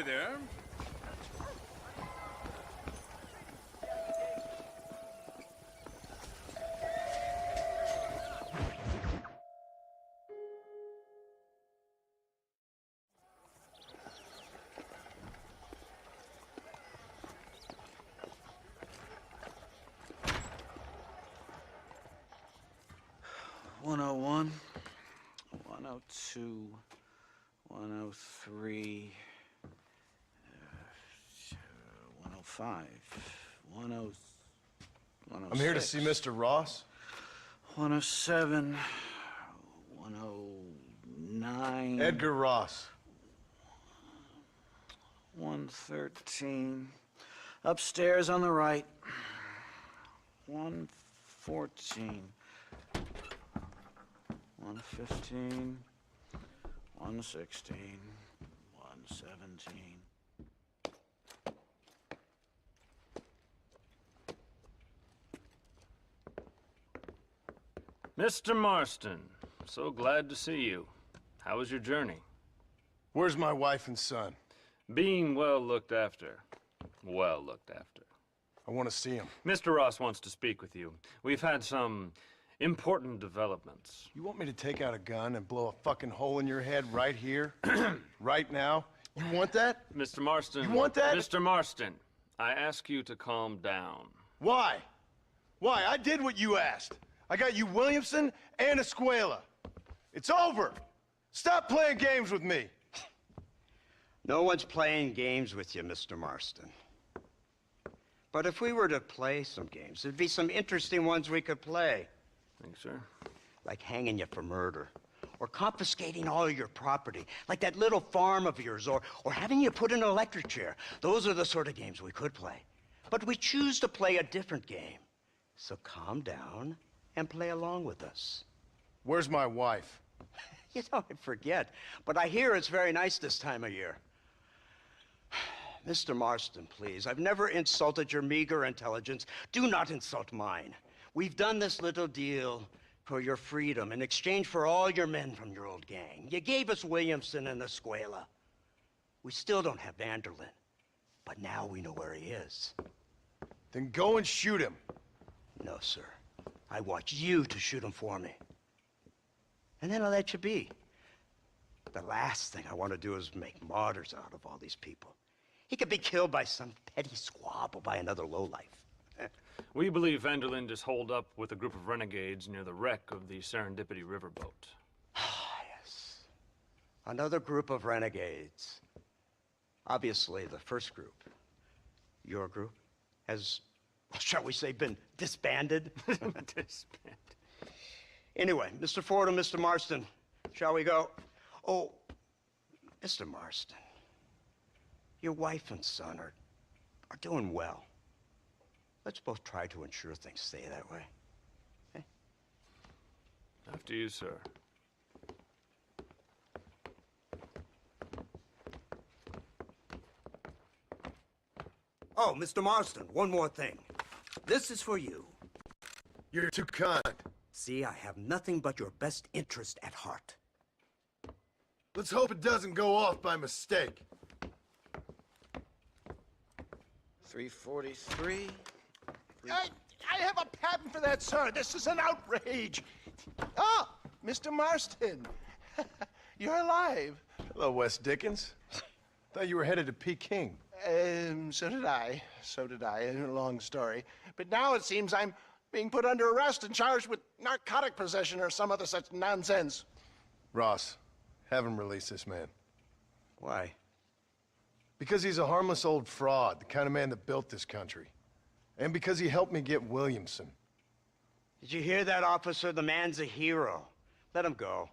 Hi there. One oh one, 102, 103, 105, 106. I'm here to see Mr. Ross. 107, 109. Edgar Ross. 113. Upstairs on the right. 114. 115. 116. 117. Mr. Marston, so glad to see you. How was your journey? Where's my wife and son? Being well looked after. Well looked after. I want to see him. Mr. Ross wants to speak with you. We've had some important developments. You want me to take out a gun and blow a fucking hole in your head right here? Right now? You want that? Mr. Marston. You want that? Mr. Marston, I ask you to calm down. Why? Why? I did what you asked. I got you Williamson and Escuela. It's over. Stop playing games with me. No one's playing games with you, Mr. Marston. But if we were to play some games, there'd be some interesting ones we could play. Thanks, sir. Like hanging you for murder, or confiscating all of your property, like that little farm of yours, or having you put in an electric chair. Those are the sort of games we could play. But we choose to play a different game. So calm down and play along with us. Where's my wife? You know, I forget, but I hear it's very nice this time of year. Mr. Marston, please, I've never insulted your meager intelligence. Do not insult mine. We've done this little deal for your freedom in exchange for all your men from your old gang. You gave us Williamson and Escuela. We still don't have Vanderlyn, but now we know where he is. Then go and shoot him. No, sir. I want you to shoot him for me. And then I'll let you be. The last thing I want to do is make martyrs out of all these people. He could be killed by some petty squabble by another lowlife. We believe Vanderlyn is holed up with a group of renegades near the wreck of the Serendipity riverboat. Ah, yes. Another group of renegades. Obviously, the first group, your group, has, shall we say, been disbanded? Disbanded. Anyway, Mr. Ford and Mr. Marston, shall we go? Oh, Mr. Marston, your wife and son are doing well. Let's both try to ensure things stay that way. Okay? After you, sir. Oh, Mr. Marston, one more thing. This is for you. You're too kind. See, I have nothing but your best interest at heart. Let's hope it doesn't go off by mistake. 343. I have a patent for that, sir. This is an outrage. Oh, Mr. Marston. You're alive. Hello, Wes Dickens. Thought you were headed to Peking. So did I. So did I. A long story. But now it seems I'm being put under arrest and charged with narcotic possession or some other such nonsense. Ross, have him release this man. Why? Because he's a harmless old fraud, the kind of man that built this country. And because he helped me get Williamson. Did you hear that, officer? The man's a hero. Let him go.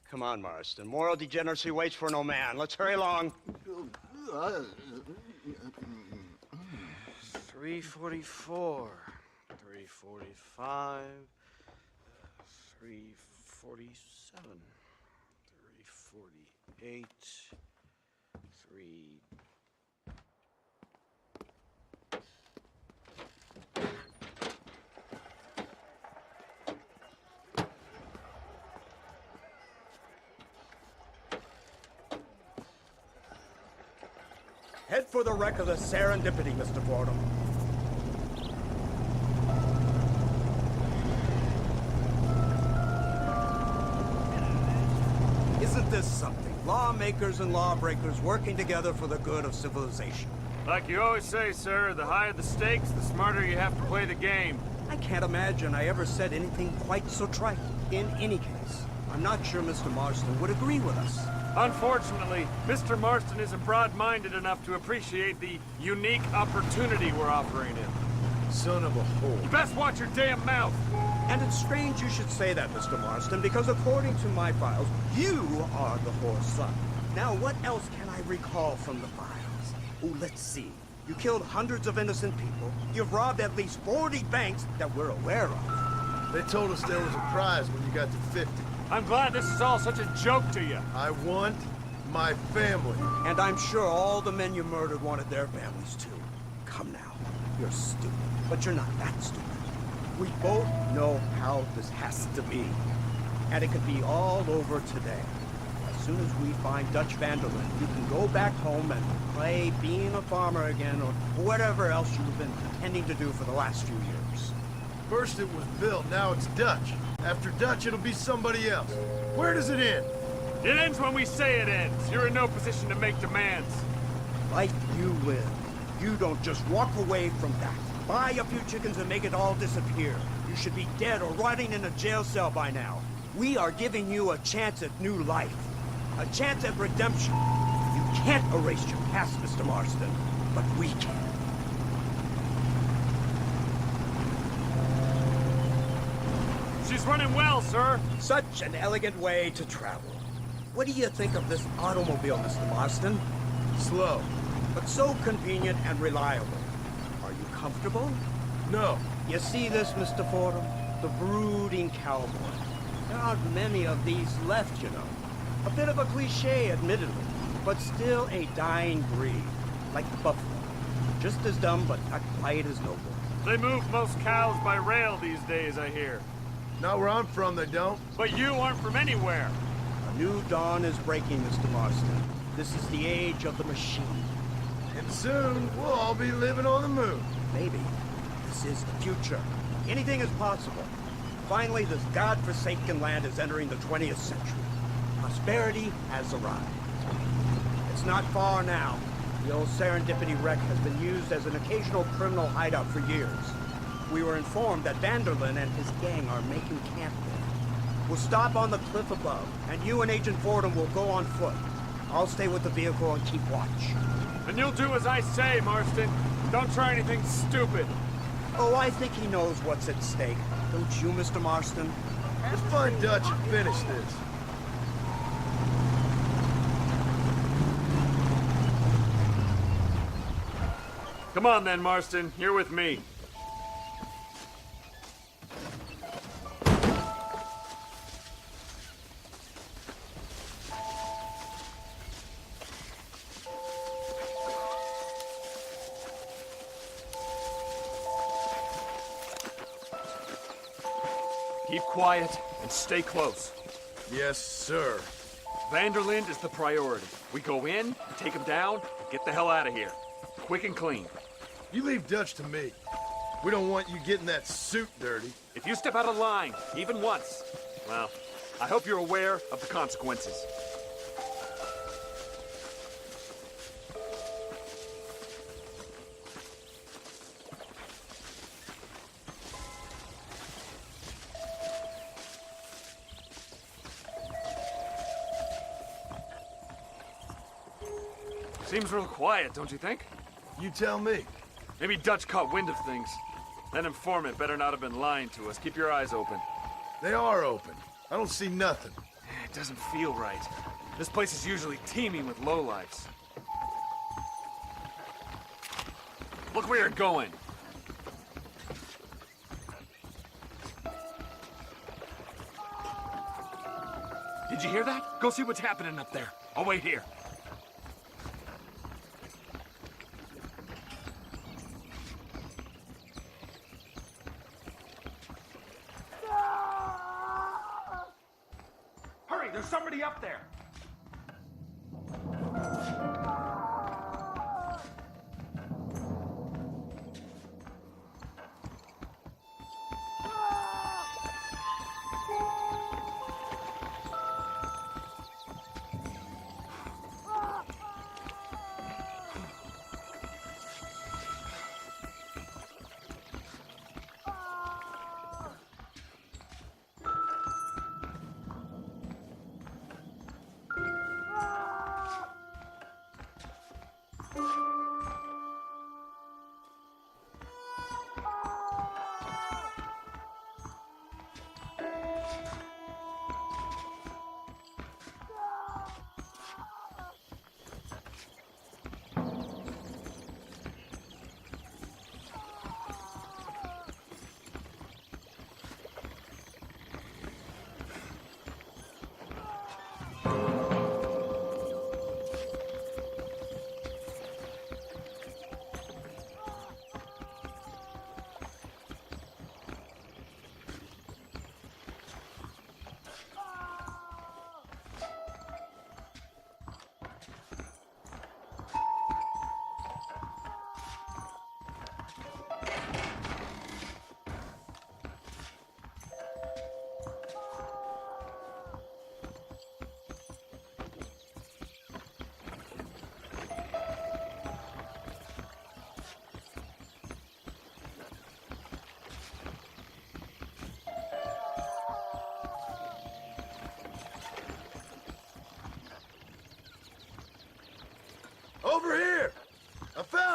Come on, Marston. Moral degeneracy waits for no man. Let's hurry along. 344. 345. 347. 348. 3... Head for the wreck of the Serendipity, Mr. Fordham. Isn't this something? Lawmakers and lawbreakers working together for the good of civilization. Like you always say, sir, the higher the stakes, the smarter you have to play the game. I can't imagine I ever said anything quite so trite. In any case, I'm not sure Mr. Marston would agree with us. Unfortunately, Mr. Marston isn't broad-minded enough to appreciate the unique opportunity we're offering him. Son of a whore. You best watch your damn mouth! And it's strange you should say that, Mr. Marston, because according to my files, you are the whore's son. Now, what else can I recall from the files? Oh, let's see. You killed hundreds of innocent people. You've robbed at least 40 banks that we're aware of. They told us there was a prize when you got to 50. I'm glad this is all such a joke to you. I want my family. And I'm sure all the men you murdered wanted their families too. Come now. You're stupid, but you're not that stupid. We both know how this has to be. And it could be all over today. As soon as we find Dutch Vanderlyn, you can go back home and play being a farmer again, or whatever else you've been pretending to do for the last few years. First it was Bill, now it's Dutch. After Dutch, it'll be somebody else. Where does it end? It ends when we say it ends. You're in no position to make demands. Life you live. You don't just walk away from that. Buy a few chickens and make it all disappear. You should be dead or rotting in a jail cell by now. We are giving you a chance at new life. A chance at redemption. You can't erase your past, Mr. Marston, but we can. She's running well, sir. Such an elegant way to travel. What do you think of this automobile, Mr. Marston? Slow. But so convenient and reliable. Are you comfortable? No. You see this, Mr. Fordham? The brooding cowboy. There aren't many of these left, you know. A bit of a cliche, admittedly, but still a dying breed. Like the buffalo. Just as dumb, but not quite as noble. They move most cows by rail these days, I hear. Not where I'm from, they don't. But you aren't from anywhere. A new dawn is breaking, Mr. Marston. This is the age of the machine. And soon, we'll all be living on the moon. Maybe. This is the future. Anything is possible. Finally, this godforsaken land is entering the 20th century. Prosperity has arrived. It's not far now. The old Serendipity wreck has been used as an occasional criminal hideout for years. We were informed that Vanderlyn and his gang are making camp there. We'll stop on the cliff above, and you and Agent Fordham will go on foot. I'll stay with the vehicle and keep watch. And you'll do as I say, Marston. Don't try anything stupid. Oh, I think he knows what's at stake. Don't you, Mr. Marston? Let's find Dutch and finish this. Come on then, Marston. You're with me. Keep quiet and stay close. Yes, sir. Vanderlyn is the priority. We go in, take him down, and get the hell out of here. Quick and clean. You leave Dutch to me. We don't want you getting that suit dirty. If you step out of line, even once, well, I hope you're aware of the consequences. Seems real quiet, don't you think? You tell me. Maybe Dutch caught wind of things. That informant better not have been lying to us. Keep your eyes open. They are open. I don't see nothing. It doesn't feel right. This place is usually teeming with lowlifes. Look where you're going. Did you hear that? Go see what's happening up there. I'll wait here. Hurry, there's somebody up there.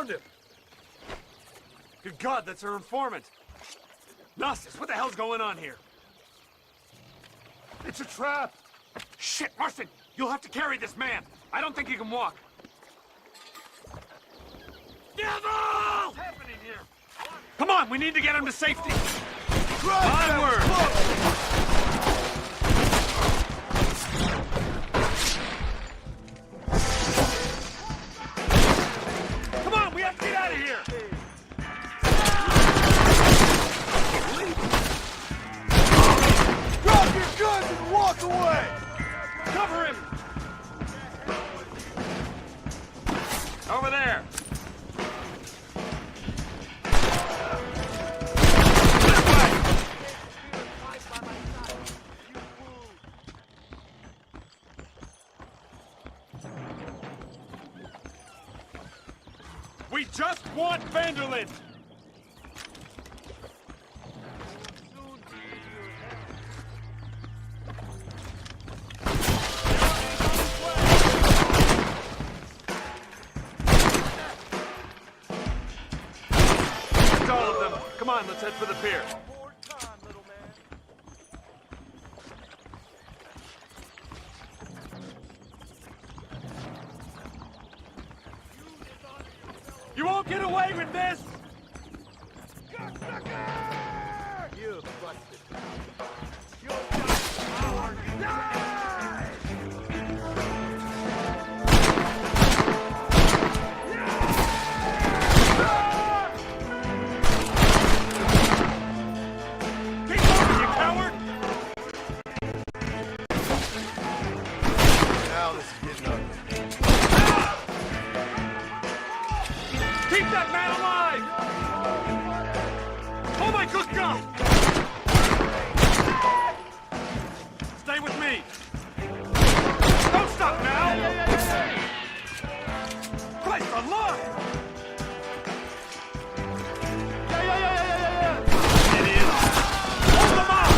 found him! Good God, that's our informant! Gnostis, what the hell's going on here? It's a trap! Shit, Marston! You'll have to carry this man! I don't think he can walk! Devil! What's happening here? Come on, we need to get him to safety! Onward! Come on, we have to get out of here! Drop your guns and walk away! Cover him! Over there! We just want Vanderlyn! That's all of them. Come on, let's head for the pier. You won't get away with this! You busted. Keep moving, you coward! Now this is getting ugly. Keep that man alive! Oh my good God! Stay with me! Don't stop now! Christ alive! Idiot! Hold them up!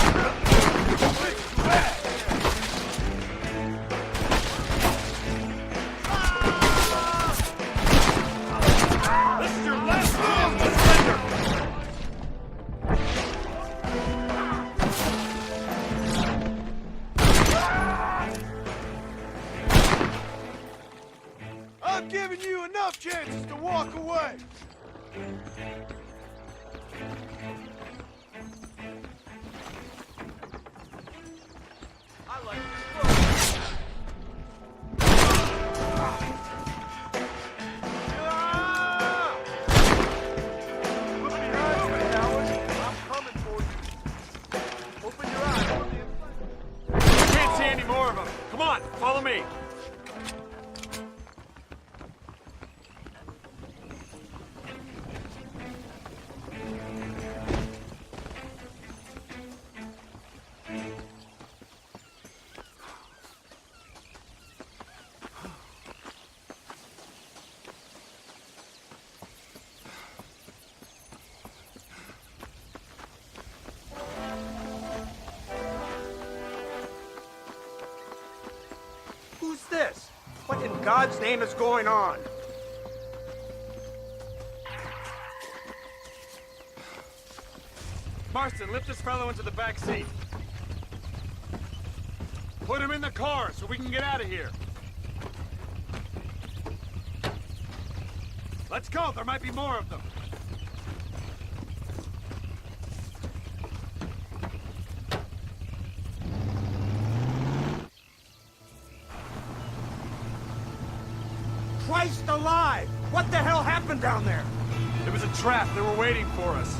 This is your last chance to surrender! I've given you enough chances to walk away. Can't see any more of them. Come on, follow me. Who's this? What in God's name is going on? Marston, lift this fellow into the back seat. Put him in the car so we can get out of here. Let's go, there might be more of them. Christ alive! What the hell happened down there? It was a trap, they were waiting for us.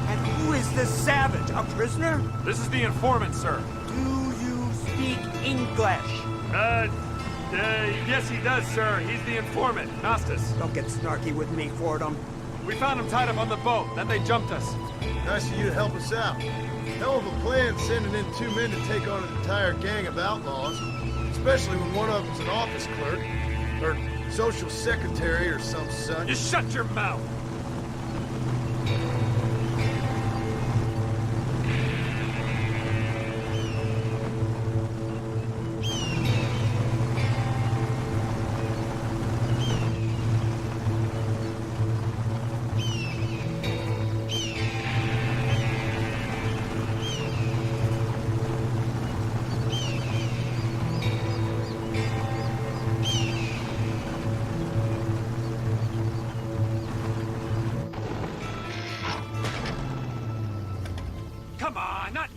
And who is this savage? A prisoner? This is the informant, sir. Do you speak English? Yes he does, sir. He's the informant, Gnostis. Don't get snarky with me, Fordham. We found him tied up on the boat, then they jumped us. Nice of you to help us out. Hell of a plan sending in 2 men to take on an entire gang of outlaws. Especially when one of them's an office clerk. Or social secretary or some such. You shut your mouth!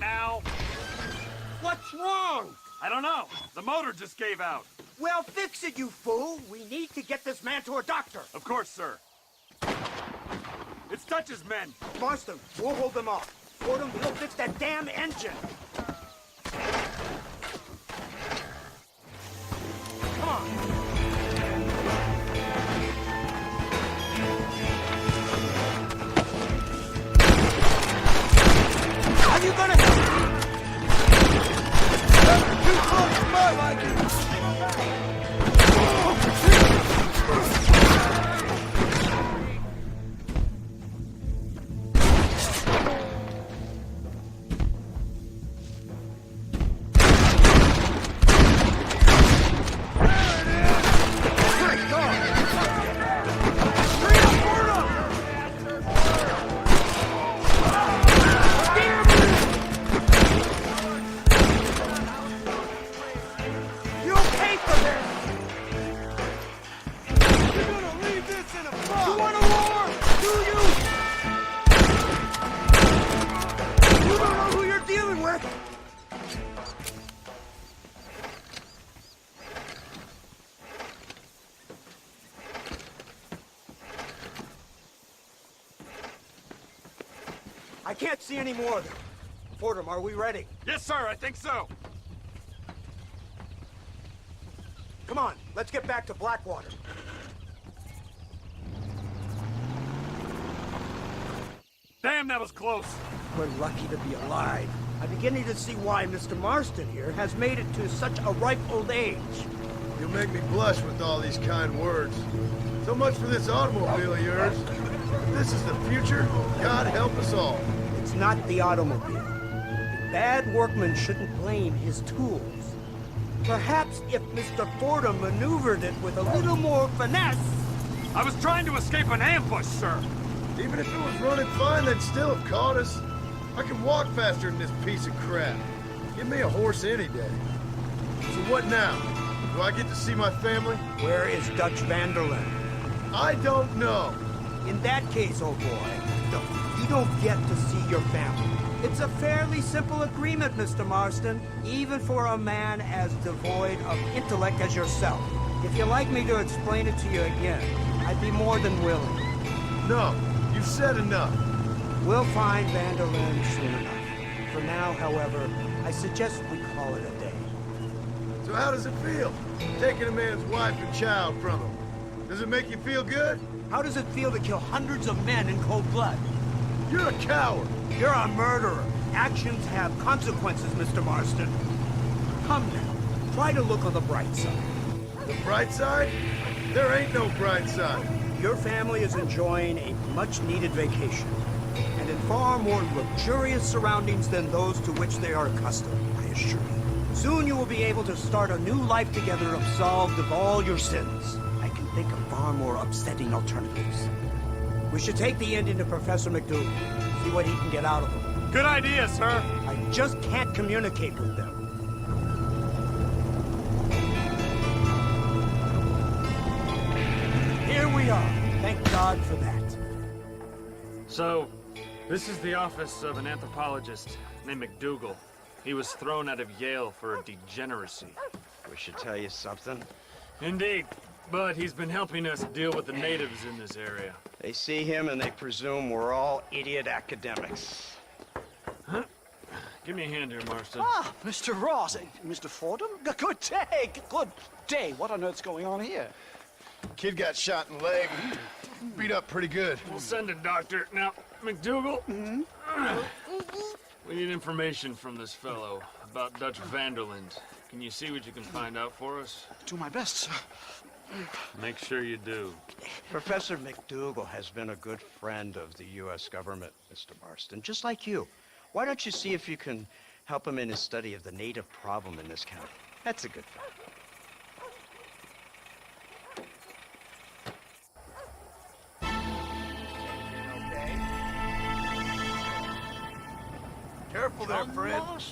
now. What's wrong? I don't know. The motor just gave out. Well, fix it, you fool. We need to get this man to a doctor. Of course, sir. It's Dutch's men. Marston, we'll hold them off. Fordham, we'll fix that damn engine. Come on. Are you gonna help me? Too close to my liking! You pay for this! You're gonna leave this in a box! You want a war? Do you? You don't know who you're dealing with. I can't see any more of them. Fordham, are we ready? Yes, sir, I think so. Come on, let's get back to Blackwater. Damn, that was close. We're lucky to be alive. I'm beginning to see why Mr. Marston here has made it to such a ripe old age. You'll make me blush with all these kind words. So much for this automobile of yours. If this is the future, God help us all. It's not the automobile. A bad workman shouldn't blame his tools. Perhaps if Mr. Fordham maneuvered it with a little more finesse. I was trying to escape an ambush, sir. Even if it was running fine, they'd still have caught us. I can walk faster than this piece of crap. Give me a horse any day. So what now? Do I get to see my family? Where is Dutch Vanderlyn? I don't know. In that case, old boy, no, you don't get to see your family. It's a fairly simple agreement, Mr. Marston, even for a man as devoid of intellect as yourself. If you'd like me to explain it to you again, I'd be more than willing. No, you've said enough. We'll find Vanderlyn soon enough. For now, however, I suggest we call it a day. So how does it feel, taking a man's wife and child from him? Does it make you feel good? How does it feel to kill hundreds of men in cold blood? You're a coward. You're a murderer. Actions have consequences, Mr. Marston. Come now, try to look on the bright side. The bright side? There ain't no bright side. Your family is enjoying a much-needed vacation, and in far more luxurious surroundings than those to which they are accustomed, I assure you. Soon you will be able to start a new life together absolved of all your sins. I can think of far more upsetting alternatives. We should take the Indian to Professor McDougal, see what he can get out of him. Good idea, sir. I just can't communicate with them. Here we are. Thank God for that. So, this is the office of an anthropologist named McDougal. He was thrown out of Yale for degeneracy. We should tell you something. Indeed, but he's been helping us deal with the natives in this area. They see him and they presume we're all idiot academics. Give me a hand here, Marston. Ah, Mr. Ross. Mr. Fordham? Good day. Good day. What on earth's going on here? Kid got shot in the leg. Beat up pretty good. We'll send a doctor. Now, McDougal, we need information from this fellow about Dutch Vanderlyn. Can you see what you can find out for us? Do my best, sir. Make sure you do. Professor McDougal has been a good friend of the U.S. government, Mr. Marston, just like you. Why don't you see if you can help him in his study of the native problem in this county? That's a good friend. Careful there, friend.